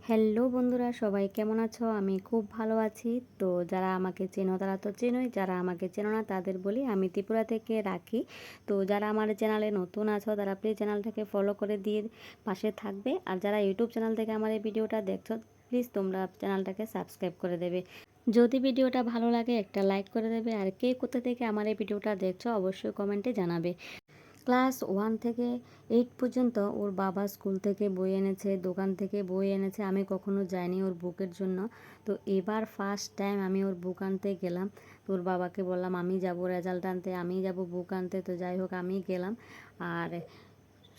Hello বন্ধুরা, সবাই কেমন আছো? আমি খুব ভালো আছি। তো যারা আমাকে চেনো তারা তো চেনোই, যারা আমাকে চেনো না তাদের বলি আমি ত্রিপুরা থেকে রাখি। তো যারা আমার চ্যানেলে নতুন আছো তারা প্লিজ চ্যানেলটাকে ফলো করে দিয়ে পাশে থাকবে। আর যারা ইউটিউব চ্যানেল থেকে আমার এই ভিডিওটা দেখছো প্লিজ তোমরা চ্যানেলটাকে সাবস্ক্রাইব করে দেবে। যদি ভিডিওটা ভালো লাগে একটা লাইক করে দেবে। আর কে কোথা থেকে আমার এই ভিডিওটা দেখছো অবশ্যই কমেন্টে জানাবে। ক্লাস 1 থেকে 8 পর্যন্ত ওর বাবা স্কুল থেকে বই এনেছে, দোকান থেকে বই এনেছে। আমি কখনো যাইনি ওর বুকের জন্য। তো এবার ফার্স্ট টাইম আমি ওর বুক আনতে গেলাম। তো ওর বাবাকে বললাম আমি যাব রেজাল্ট আনতে, আমি যাব বুক আনতে। তো যাই হোক আমি গেলাম। আর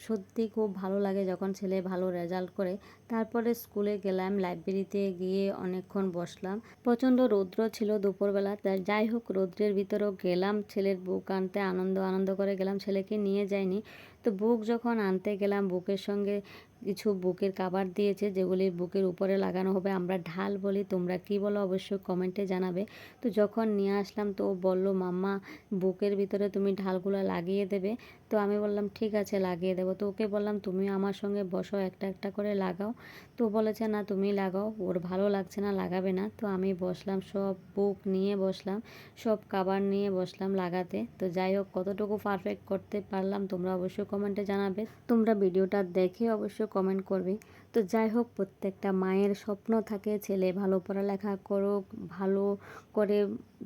সত্যি খুব ভালো লাগে যখন ছেলে ভালো রেজাল্ট করে। তারপরে স্কুলে গেলাম, লাইব্রেরিতে গিয়ে অনেকক্ষণ বসলাম। প্রচণ্ড রৌদ্র ছিল দুপুরবেলা, তাই যাই হোক রৌদ্রের ভিতরেও গেলাম ছেলের বুক আনতে। আনন্দ আনন্দ করে গেলাম, ছেলেকে নিয়ে যাইনি। তো বুক যখন আনতে গেলাম বুকের সঙ্গে কিছু বুকের কাভার দিয়েছে যেগুলি বুকের উপরে লাগানো হবে। আমরা ঢাল বলি, তোমরা কি বলো অবশ্যই কমেন্টে জানাবে। তো যখন নিয়ে আসলাম তো ও বললো মাম্মা বুকের ভিতরে তুমি ঢালগুলো লাগিয়ে দেবে। তো আমি বললাম ঠিক আছে লাগিয়ে দেবো। তো ওকে বললাম তুমি আমার সঙ্গে বসো, একটা একটা করে লাগাও। তো বলেছে না তুমি লাগাও, ওর ভালো লাগছে না লাগাবে না। তো আমি বসলাম, সব বুক নিয়ে বসলাম, সব কাভার নিয়ে বসলাম লাগাতে। তো যাই হোক কতটুকু পারফেক্ট করতে পারলাম তোমরা অবশ্যই কমেন্টে জানাবে। তোমরা ভিডিওটা দেখে অবশ্যই কমেন্ট করবে। তো যাই হোক প্রত্যেকটা মায়ের স্বপ্ন থাকে ছেলে ভালো পড়ালেখা করুক, ভালো করে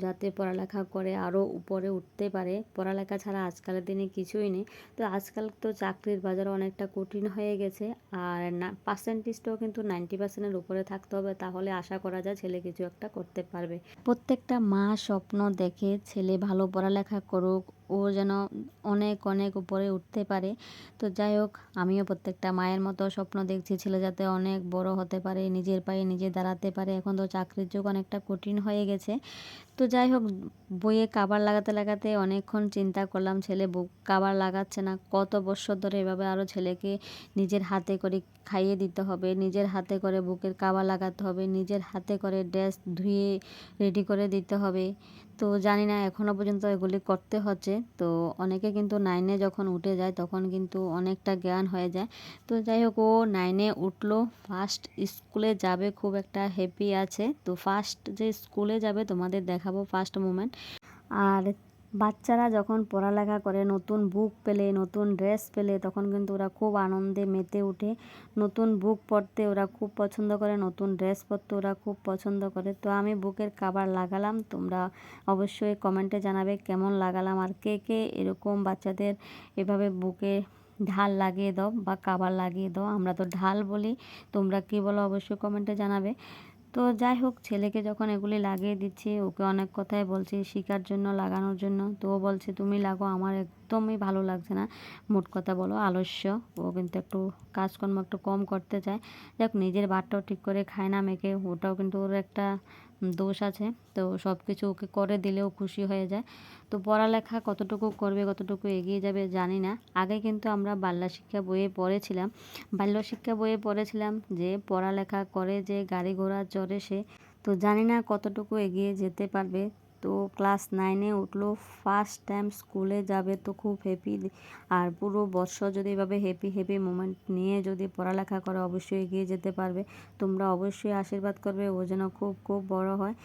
যাতে পড়ালেখা করে আরও উপরে উঠতে পারে। পড়ালেখা ছাড়া আজকালের দিনে কিছুই নেই। তো আজকাল তো চাকরির বাজার অনেকটা কঠিন হয়ে গেছে। আর না পার্সেন্টেজটাও কিন্তু 90%-এর উপরে থাকতে হবে, তাহলে আশা করা যায় ছেলে কিছু একটা করতে পারবে। প্রত্যেকটা মা স্বপ্ন দেখে ছেলে ভালো পড়ালেখা করুক, ও যেন অনেক অনেক উপরে উঠতে পারে। তো যাই হোক আমিও প্রত্যেকটা মায়ের মতো স্বপ্ন দেখছি ছেলে যাতে অনেক বড় হতে পারে, নিজের পায়ে নিজে দাঁড়াতে পারে। এখন তো চাকরির যুগ অনেকটা কঠিন হয়ে গেছে। তো যাই হোক বইয়ে কাভার লাগাতে লাগাতে অনেকক্ষণ চিন্তা করলাম, ছেলে বুক কাভার লাগাচ্ছে না। কত বছর ধরে এভাবে আরও ছেলেকে নিজের হাতে করে খাইয়ে দিতে হবে, নিজের হাতে করে বুকের কাভার লাগাতে হবে, নিজের হাতে করে ড্রেস ধুয়ে রেডি করে দিতে হবে। তো জানি না এখনও পর্যন্ত এগুলি করতে হচ্ছে। তো অনেকে কিন্তু 9-এ যখন উঠে যায় তখন কিন্তু অনেকটা জ্ঞান হয়ে যায়। তো যাই হোক ও 9-এ উঠলো, ফার্স্ট স্কুলে যাবে, খুব একটা হ্যাপি আছে। তো ফার্স্ট যে স্কুলে যাবে তোমাদের দেখাবো ফার্স্ট মোমেন্ট। আর বাচ্চারা যখন পড়ালেখা করে নতুন বুক পেলে নতুন ড্রেস পেলে তখন কিন্তু ওরা খুব আনন্দে মেতে ওঠে। নতুন বুক পড়তে ওরা খুব পছন্দ করে, নতুন ড্রেস পরতে ওরা খুব পছন্দ করে। তো আমি বুকের কাভার লাগালাম, তোমরা অবশ্যই কমেন্টে জানাবে কেমন লাগালাম। আর কে কে এরকম বাচ্চাদের এভাবে বুকে ঢাল লাগিয়ে দাও বা কাভার লাগিয়ে দাও, আমরা তো ঢাল বলি, তোমরা কি বলো অবশ্যই কমেন্টে জানাবে। তো যাই হোক ছেলেকে যখন এগুলি লাগিয়ে দিচ্ছি ওকে অনেক কথাই বলছি শেখার জন্য, লাগানোর জন্য। তো ও বলছে তুমি লাগো, আমার একদমই ভালো লাগছে না। মোট কথা বলো আলস্য, ও কিন্তু একটু কাজকর্ম একটু কম করতে চায়। দেখ নিজের ভাতটাও ঠিক করে খায় না মেখে, ওটাও কিন্তু ওর একটা দোষ আছে। তো সব কিছু ওকে করে দিলেও খুশি হয়ে যায়। তো পড়ালেখা কতটুকু করবে কতটুকু এগিয়ে যাবে জানি না। আগে কিন্তু আমরা বাল্য শিক্ষা বইয়ে পড়েছিলাম, বাল্য শিক্ষা বইয়ে পড়েছিলাম যে পড়ালেখা করে যে গাড়ি ঘোড়া চড়ে সে। তো জানি না কতটুকু এগিয়ে যেতে পারবে। তো ক্লাস 9-এ উঠলো, ফার্স্ট টাইম স্কুলে যাবে, তো খুব হ্যাপি। আর পুরো বছর যদি এভাবে হ্যাপি হ্যাপি মোমেন্ট নিয়ে যদি পড়ালেখা করে অবশ্যই এগিয়ে যেতে পারবে। তোমরা অবশ্যই আশীর্বাদ করবে ও যেন খুব খুব বড় হয়।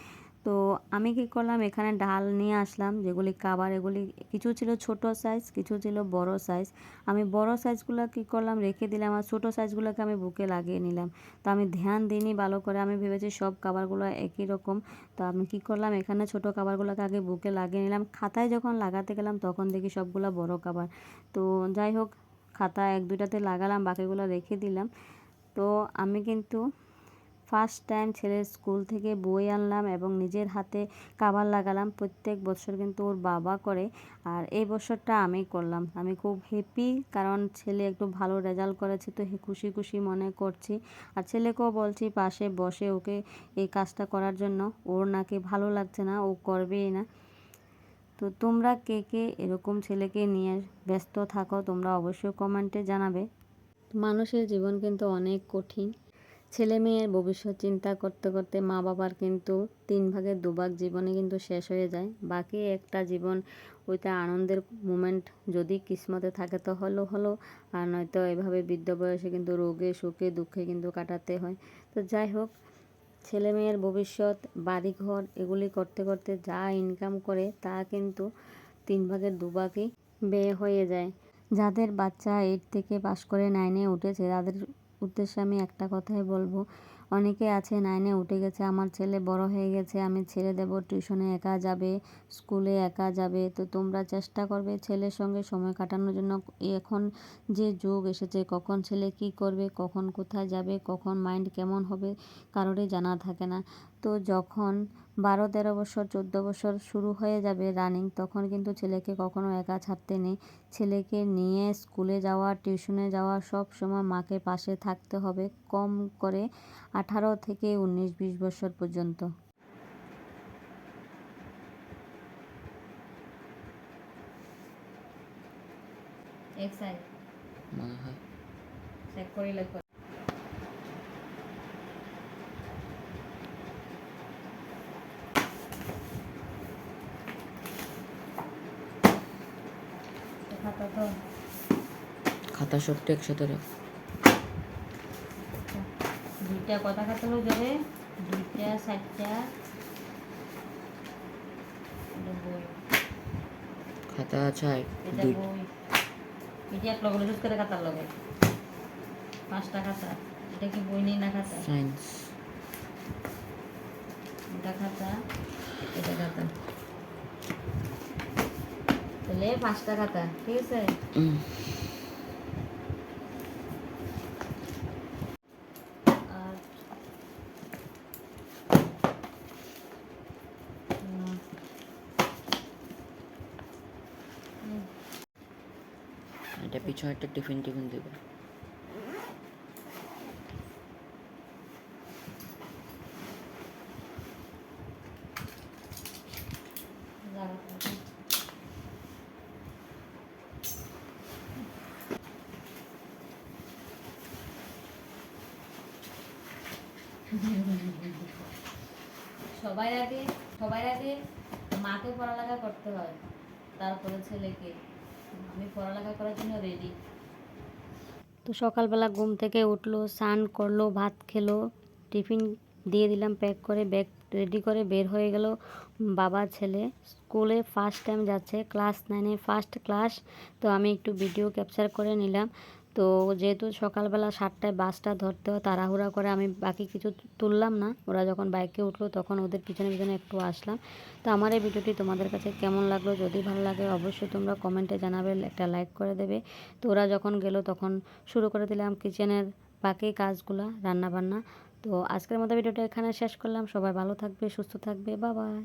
তো আমি কি করলাম এখানে ডাল নিয়ে আসলাম, যেগুলি কাভার এগুলি কিছু ছিল ছোট সাইজ কিছু ছিল বড় সাইজ। আমি বড় সাইজগুলো কি করলাম রেখে দিলাম, আর ছোট সাইজগুলোকে আমি বুকে লাগিয়ে নিলাম। তো আমি ধ্যান দিইনি ভালো করে, আমি ভেবেছি সব কাভারগুলো একই রকম। তো আমি কি করলাম এখানে ছোট কাভারগুলোকে আগে বুকে লাগিয়ে নিলাম, খাতায় যখন লাগাতে গেলাম তখন দেখি সবগুলো বড় কাভার। তো যাই হোক খাতা 1-2টাতে লাগালাম, বাকিগুলো রেখে দিলাম। তো আমি কিন্তু ফার্স্ট টাইম ছেলের স্কুল থেকে বই আনলাম এবং নিজের হাতে কাভার লাগালাম। প্রত্যেক বছর কিন্তু ওর বাবা করে, আর এই বছরটা আমি করলাম। আমি খুব হ্যাপি, কারণ ছেলে একটু ভালো রেজাল্ট করেছে তো খুশি খুশি মনে করছি। আর ছেলেকেও বলছি পাশে বসে ওকে এই কাজটা করার জন্য, ওর নাকি ভালো লাগছে না, ও করবেই না। তো তোমরা কে কে এরকম ছেলেকে নিয়ে ব্যস্ত থাকো তোমরা অবশ্যই কমেন্টে জানাবে। মানুষের জীবন কিন্তু অনেক কঠিন। ছেলে মেয়ের ভবিষ্যৎ চিন্তা করতে করতে মা বাবার কিন্তু 3 ভাগের 2 ভাগ জীবনে কিন্তু শেষ হয়ে যায়। বাকি একটা জীবন ওইটা আনন্দের মোমেন্ট যদি কিসমতে থাকে তো হলো হলো, আর নয়তো এভাবে বৃদ্ধ বয়সে কিন্তু রোগে শোকে দুঃখে কিন্তু কাটাতে হয়। তো যাই হোক, ছেলে মেয়ের ভবিষ্যৎ, বাড়িঘর এগুলি করতে করতে যা ইনকাম করে তা কিন্তু 3 ভাগের 2 ভাগই ব্যয় হয়ে যায়। যাদের বাচ্চা 8 থেকে পাস করে 9-এ উঠেছে তাদের উদ্দেশ্যে আমি একটা কথাই বলবো, অনেকে আছে 9-এ উঠে গেছে, আমার ছেলে বড় হয়ে গেছে, আমি ছেড়ে দেব, টিউশনে একা যাবে, স্কুলে একা যাবে। তো তোমরা চেষ্টা করবে ছেলের সঙ্গে সময় কাটানোর জন্য। এখন যে যুগ এসেছে, কখন ছেলে কী করবে, কখন কোথায় যাবে, কখন মাইন্ড কেমন হবে কারোরই জানা থাকে না। তো যখন 12-13 বছর 14 বছর শুরু হয়ে যাবে রানিং, তখন কিন্তু ছেলেকে কখনো একা ছাড়তে নেই। ছেলেকে নিয়ে স্কুলে যাওয়া, টিউশনে যাওয়া, সব সময় মাকে পাশে থাকতে হবে, কম করে 18 থেকে 19-20 বছর পর্যন্ত। এক সাইড মনে হয় চেক করে লাগবে। খাতা তো খাতা সবটা একসাথে রাখ। দুইটা কথা খাতা হয়ে যাবে, 2টা 4টা বই, খাতা আছে এটা বই, এটা এক লগে লুজ করে খাতার লগে 5টা খাতা। এটা কি বই নেই না খাতা? সায়েন্স। এটা খাতা, এটা খাতা, তাহলে 5টা খাতা, ঠিক আছে? আর এটা পিছনে একটা টিফিন দেবে। সবার আগে মাকে পড়ালেখা করতে হয়, তারপরে ছেলেকে। আমি পড়ালেখা করার জন্য রেডি। তো সকালবেলা ঘুম থেকে উঠলো, স্নান করলো, ভাত খেলো, টিফিন দিয়ে দিলাম প্যাক করে, ব্যাগ রেডি করে বের হয়ে গেল বাবা ছেলে। স্কুলে ফার্স্ট টাইম যাচ্ছে, ক্লাস 9-এ ফার্স্ট ক্লাস। তো আমি একটু ভিডিও ক্যাপচার করে নিলাম। তো যেহেতু সকালবেলা 7টায় বাসটা ধরতে হয়, তাড়াহুড়া করে আমি বাকি কিছু তুললাম না। ওরা যখন বাইকে উঠলো তখন ওদের পিছনে পিছনে একটু আসলাম। তো আমার এই ভিডিওটি তোমাদের কাছে কেমন লাগলো, যদি ভালো লাগে অবশ্যই তোমরা কমেন্টে জানাবে, একটা লাইক করে দেবে। তো ওরা যখন গেল তখন শুরু করে দিলাম কিচেনের বাকি কাজগুলা, রান্নাবান্না। তো আজকের মতো ভিডিওটা এখানে শেষ করলাম। সবাই ভালো থাকবে, সুস্থ থাকবে, বাই বাই।